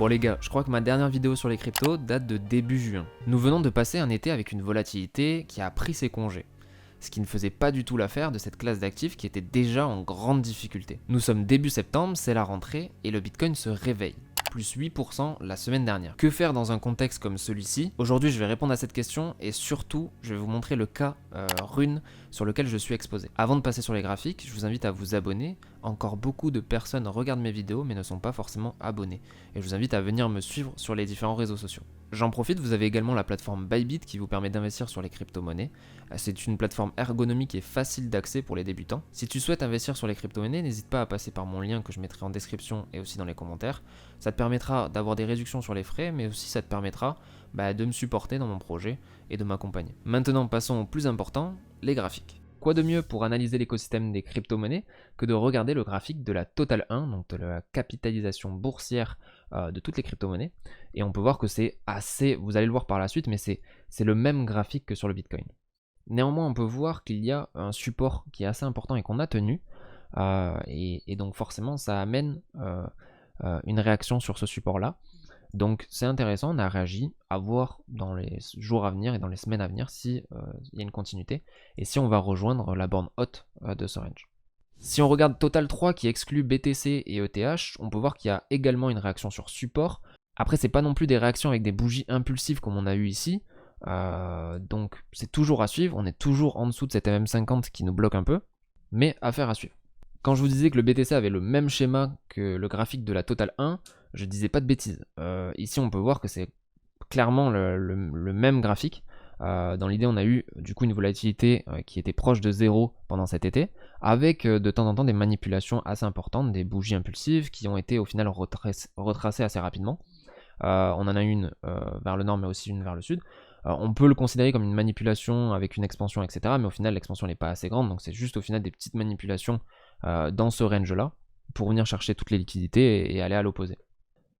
Bon les gars, je crois que ma dernière vidéo sur les cryptos date de début juin. Nous venons de passer un été avec une volatilité qui a pris ses congés, ce qui ne faisait pas du tout l'affaire de cette classe d'actifs qui était déjà en grande difficulté. Nous sommes début septembre, c'est la rentrée, et le Bitcoin se réveille. Plus 8% la semaine dernière. Que faire dans un contexte comme celui-ci? Aujourd'hui, je vais répondre à cette question et surtout, je vais vous montrer le cas Rune sur lequel je suis exposé. Avant de passer sur les graphiques, je vous invite à vous abonner. Encore beaucoup de personnes regardent mes vidéos mais ne sont pas forcément abonnés. Et je vous invite à venir me suivre sur les différents réseaux sociaux. J'en profite, vous avez également la plateforme Bybit qui vous permet d'investir sur les crypto-monnaies. C'est une plateforme ergonomique et facile d'accès pour les débutants. Si tu souhaites investir sur les crypto-monnaies, n'hésite pas à passer par mon lien que je mettrai en description et aussi dans les commentaires. Ça te permettra d'avoir des réductions sur les frais, mais aussi ça te permettra de me supporter dans mon projet et de m'accompagner. Maintenant, passons au plus important, les graphiques. Quoi de mieux pour analyser l'écosystème des crypto-monnaies que de regarder le graphique de la Total 1, donc de la capitalisation boursière de toutes les crypto-monnaies. Et on peut voir que c'est assez, vous allez le voir par la suite, mais c'est le même graphique que sur le Bitcoin. Néanmoins, on peut voir qu'il y a un support qui est assez important et qu'on a tenu. Et donc forcément, ça amène une réaction sur ce support-là. Donc c'est intéressant, on a réagi, à voir dans les jours à venir et dans les semaines à venir si il y a une continuité et si on va rejoindre la borne haute de ce range. Si on regarde Total 3 qui exclut BTC et ETH, on peut voir qu'il y a également une réaction sur support. Après, c'est pas non plus des réactions avec des bougies impulsives comme on a eu ici. Donc c'est toujours à suivre, on est toujours en dessous de cette MM50 qui nous bloque un peu, mais affaire à suivre. Quand je vous disais que le BTC avait le même schéma que le graphique de la Total 1, je disais pas de bêtises. Ici, on peut voir que c'est clairement le même graphique. Dans l'idée, on a eu du coup une volatilité qui était proche de 0 pendant cet été, avec de temps en temps des manipulations assez importantes, des bougies impulsives qui ont été au final retracées assez rapidement. On en a une vers le nord, mais aussi une vers le sud. On peut le considérer comme une manipulation avec une expansion, etc. Mais au final, l'expansion n'est pas assez grande, donc c'est juste au final des petites manipulations dans ce range-là pour venir chercher toutes les liquidités et aller à l'opposé.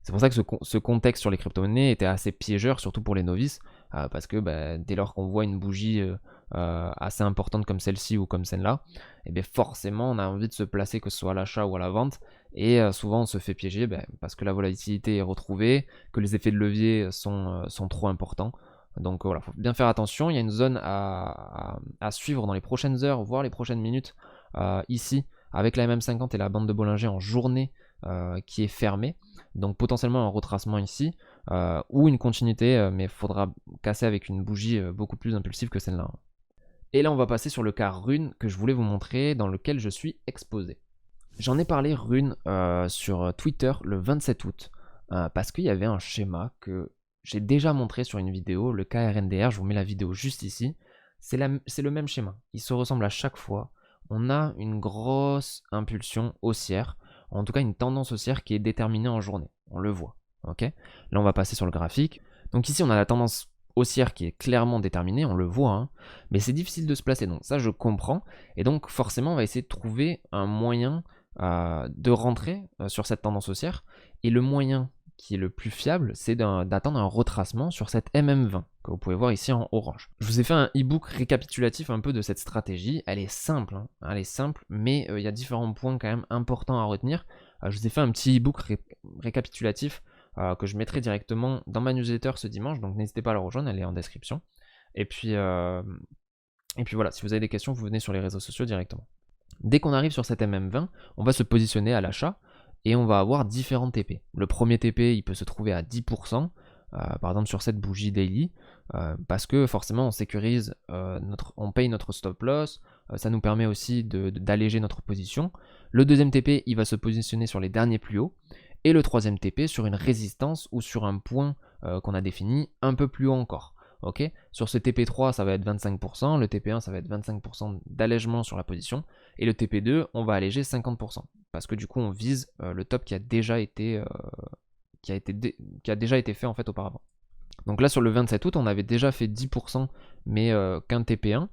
C'est pour ça que ce contexte sur les crypto-monnaies était assez piégeur, surtout pour les novices, parce que dès lors qu'on voit une bougie assez importante comme celle-ci ou comme celle-là, et bien forcément on a envie de se placer, que ce soit à l'achat ou à la vente, et souvent on se fait piéger parce que la volatilité est retrouvée, que les effets de levier sont trop importants. Donc voilà, il faut bien faire attention, il y a une zone à suivre dans les prochaines heures, voire les prochaines minutes, ici, avec la MM50 et la bande de Bollinger en journée qui est fermée. Donc potentiellement un retracement ici, ou une continuité, mais il faudra casser avec une bougie beaucoup plus impulsive que celle-là. Et là on va passer sur le cas Rune que je voulais vous montrer, dans lequel je suis exposé. J'en ai parlé Rune sur Twitter le 27 août, parce qu'il y avait un schéma que j'ai déjà montré sur une vidéo, le cas RNDR, je vous mets la vidéo juste ici. C'est le même schéma, il se ressemble à chaque fois. On a une grosse impulsion haussière, en tout cas une tendance haussière qui est déterminée en journée, on le voit. Ok, là on va passer sur le graphique. Donc ici on a la tendance haussière qui est clairement déterminée, on le voit, hein, mais c'est difficile de se placer, donc ça je comprends. Et donc forcément on va essayer de trouver un moyen de rentrer sur cette tendance haussière. Et le moyen qui est le plus fiable, c'est d'attendre un retracement sur cette MM20 que vous pouvez voir ici en orange. Je vous ai fait un e-book récapitulatif un peu de cette stratégie. Elle est simple, hein, elle est simple, mais il y a différents points quand même importants à retenir. Je vous ai fait un petit e-book récapitulatif que je mettrai directement dans ma newsletter ce dimanche, donc n'hésitez pas à la rejoindre, elle est en description. Et puis voilà, si vous avez des questions, vous venez sur les réseaux sociaux directement. Dès qu'on arrive sur cette MM20, on va se positionner à l'achat et on va avoir différents TP. Le premier TP, il peut se trouver à 10%, par exemple sur cette bougie daily, parce que forcément on sécurise, on paye notre stop loss, ça nous permet aussi d'alléger notre position. Le deuxième TP, il va se positionner sur les derniers plus hauts, et le troisième TP sur une résistance ou sur un point qu'on a défini un peu plus haut encore. Okay, sur ce TP3 ça va être 25%, le TP1 ça va être 25% d'allègement sur la position, et le TP2 on va alléger 50%, parce que du coup on vise le top qui a déjà été fait en fait auparavant. Donc là sur le 27 août on avait déjà fait 10% mais qu'un TP1,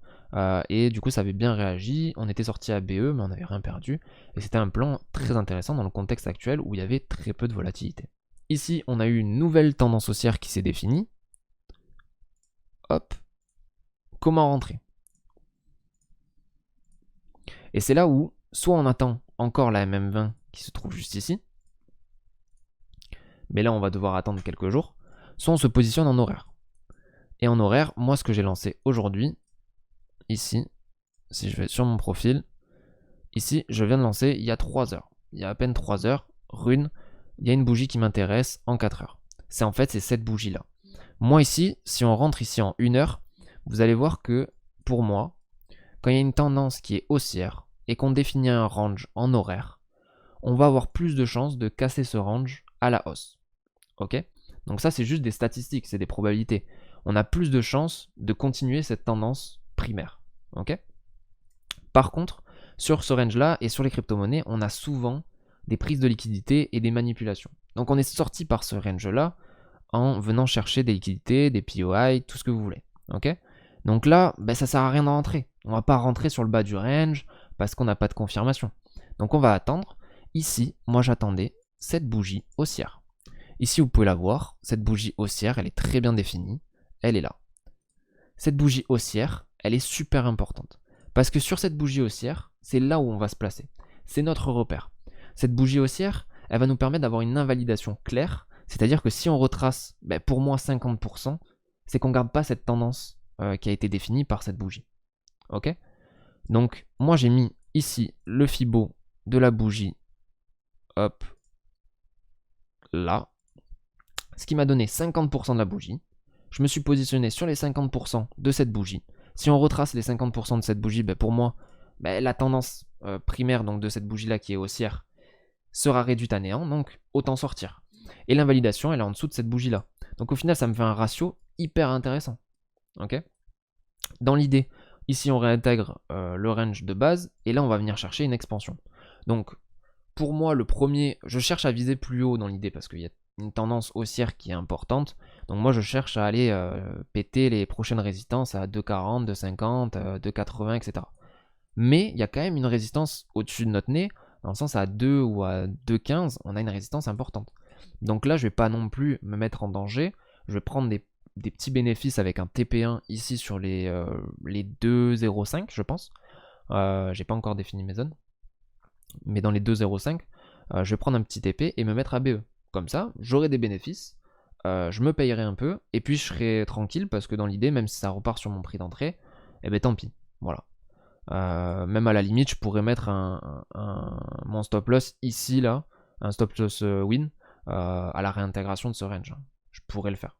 et du coup ça avait bien réagi, on était sorti à BE mais on n'avait rien perdu, et c'était un plan très intéressant dans le contexte actuel où il y avait très peu de volatilité. Ici on a eu une nouvelle tendance haussière qui s'est définie. Hop, comment rentrer? Et c'est là où, soit on attend encore la MM20 qui se trouve juste ici, mais là on va devoir attendre quelques jours, soit on se positionne en horaire. Et en horaire, moi ce que j'ai lancé aujourd'hui, ici, si je vais sur mon profil, ici je viens de lancer il y a 3 heures. Il y a à peine 3 heures, rune, il y a une bougie qui m'intéresse en 4 heures. C'est cette bougie là. Moi ici, si on rentre ici en 1 heure, vous allez voir que pour moi, quand il y a une tendance qui est haussière et qu'on définit un range en horaire, on va avoir plus de chances de casser ce range à la hausse. Ok? Donc ça c'est juste des statistiques, c'est des probabilités. On a plus de chances de continuer cette tendance primaire. Ok? Par contre, sur ce range-là et sur les crypto-monnaies, on a souvent des prises de liquidité et des manipulations. Donc on est sorti par ce range-là en venant chercher des liquidités, des POI, tout ce que vous voulez. Ok? Donc là, ça sert à rien de rentrer. On va pas rentrer sur le bas du range parce qu'on n'a pas de confirmation. Donc on va attendre. Ici, moi j'attendais cette bougie haussière. Ici, vous pouvez la voir. Cette bougie haussière, elle est très bien définie. Elle est là. Cette bougie haussière, elle est super importante. Parce que sur cette bougie haussière, c'est là où on va se placer. C'est notre repère. Cette bougie haussière, elle va nous permettre d'avoir une invalidation claire. C'est-à-dire que si on retrace, pour moi 50%, c'est qu'on ne garde pas cette tendance qui a été définie par cette bougie. Ok? Donc, moi j'ai mis ici le Fibo de la bougie, hop, là. Ce qui m'a donné 50% de la bougie. Je me suis positionné sur les 50% de cette bougie. Si on retrace les 50% de cette bougie, pour moi, la tendance primaire donc, de cette bougie-là qui est haussière sera réduite à néant, donc autant sortir. Et l'invalidation, elle est en dessous de cette bougie-là. Donc au final, ça me fait un ratio hyper intéressant. Ok? Dans l'idée, ici on réintègre le range de base, et là on va venir chercher une expansion. Donc pour moi, le premier, je cherche à viser plus haut dans l'idée parce qu'il y a une tendance haussière qui est importante. Donc moi, je cherche à aller péter les prochaines résistances à 2,40, 2,50, 2,80, etc. Mais il y a quand même une résistance au-dessus de notre nez, dans le sens à 2 ou à 2,15, on a une résistance importante. Donc là, je ne vais pas non plus me mettre en danger. Je vais prendre des petits bénéfices avec un TP1 ici sur les 2,05, je pense. J'ai pas encore défini mes zones. Mais dans les 2,05, je vais prendre un petit TP et me mettre à BE. Comme ça, j'aurai des bénéfices, je me payerai un peu, et puis je serai tranquille parce que dans l'idée, même si ça repart sur mon prix d'entrée, tant pis. Voilà. Même à la limite, je pourrais mettre mon stop loss ici, là, un stop loss win, à la réintégration de ce range. Je pourrais le faire.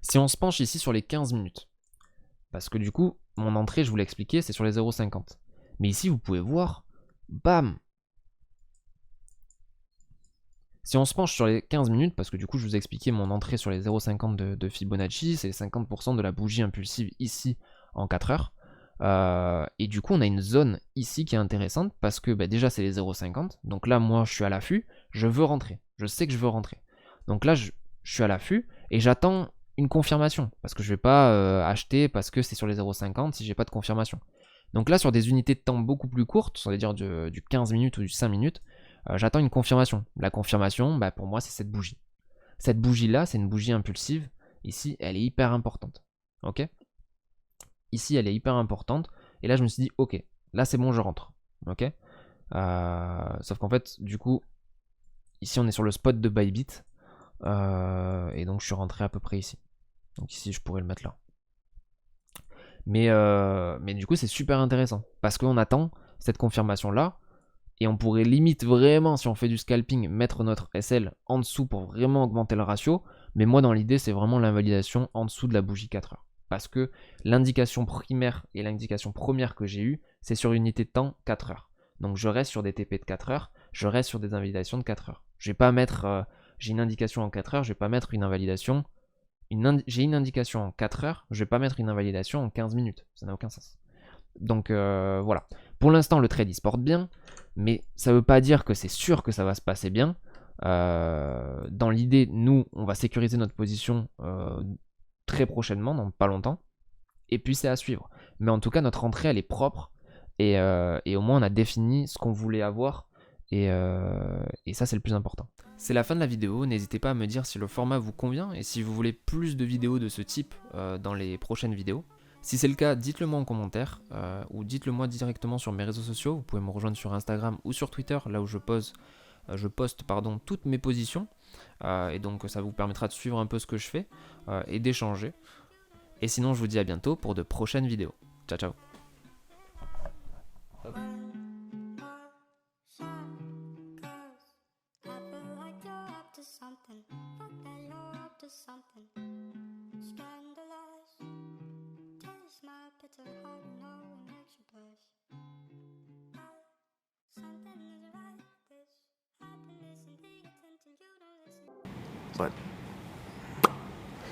Si on se penche ici sur les 15 minutes, parce que du coup, mon entrée, je vous l'ai expliqué, c'est sur les 0,50. Mais ici, vous pouvez voir, bam. Si on se penche sur les 15 minutes, parce que du coup, je vous ai expliqué mon entrée sur les 0,50 de Fibonacci, c'est les 50% de la bougie impulsive ici en 4 heures. Et du coup, on a une zone ici qui est intéressante, parce que déjà, c'est les 0,50. Donc là, moi, je suis à l'affût, je veux rentrer. Je sais que je veux rentrer. Donc là, je suis à l'affût, et j'attends une confirmation, parce que je ne vais pas acheter parce que c'est sur les 0,50 si j'ai pas de confirmation. Donc là, sur des unités de temps beaucoup plus courtes, c'est-à-dire du 15 minutes ou du 5 minutes, j'attends une confirmation. La confirmation, pour moi, c'est cette bougie. Cette bougie-là, c'est une bougie impulsive. Ici, elle est hyper importante. Ok? Ici, elle est hyper importante. Et là, je me suis dit, ok, là, c'est bon, je rentre. Ok? Sauf qu'en fait, du coup, ici, on est sur le spot de Bybit. Et donc, je suis rentré à peu près ici. Donc ici, je pourrais le mettre là. Mais du coup, c'est super intéressant. Parce qu'on attend cette confirmation-là. Et on pourrait limite vraiment, si on fait du scalping, mettre notre SL en dessous pour vraiment augmenter le ratio. Mais moi, dans l'idée, c'est vraiment l'invalidation en dessous de la bougie 4 heures. Parce que l'indication primaire et l'indication première que j'ai eue, c'est sur une unité de temps 4 heures. Donc je reste sur des TP de 4 heures, je reste sur des invalidations de 4 heures. Je vais pas mettre, j'ai une indication en 4 heures, je vais pas mettre une invalidation. J'ai une indication en 4 heures, je vais pas mettre une invalidation en 15 minutes. Ça n'a aucun sens. Donc voilà. Pour l'instant, le trade il se porte bien, mais ça ne veut pas dire que c'est sûr que ça va se passer bien. Dans l'idée, nous, on va sécuriser notre position très prochainement, dans pas longtemps. Et puis c'est à suivre. Mais en tout cas, notre entrée, elle est propre. Et au moins, on a défini ce qu'on voulait avoir. Et ça, c'est le plus important. C'est la fin de la vidéo. N'hésitez pas à me dire si le format vous convient et si vous voulez plus de vidéos de ce type dans les prochaines vidéos. Si c'est le cas, dites-le moi en commentaire ou dites-le moi directement sur mes réseaux sociaux. Vous pouvez me rejoindre sur Instagram ou sur Twitter, là où je pose je poste toutes mes positions, et donc ça vous permettra de suivre un peu ce que je fais et d'échanger. Et sinon, je vous dis à bientôt pour de prochaines vidéos. Ciao, ciao. Hop. But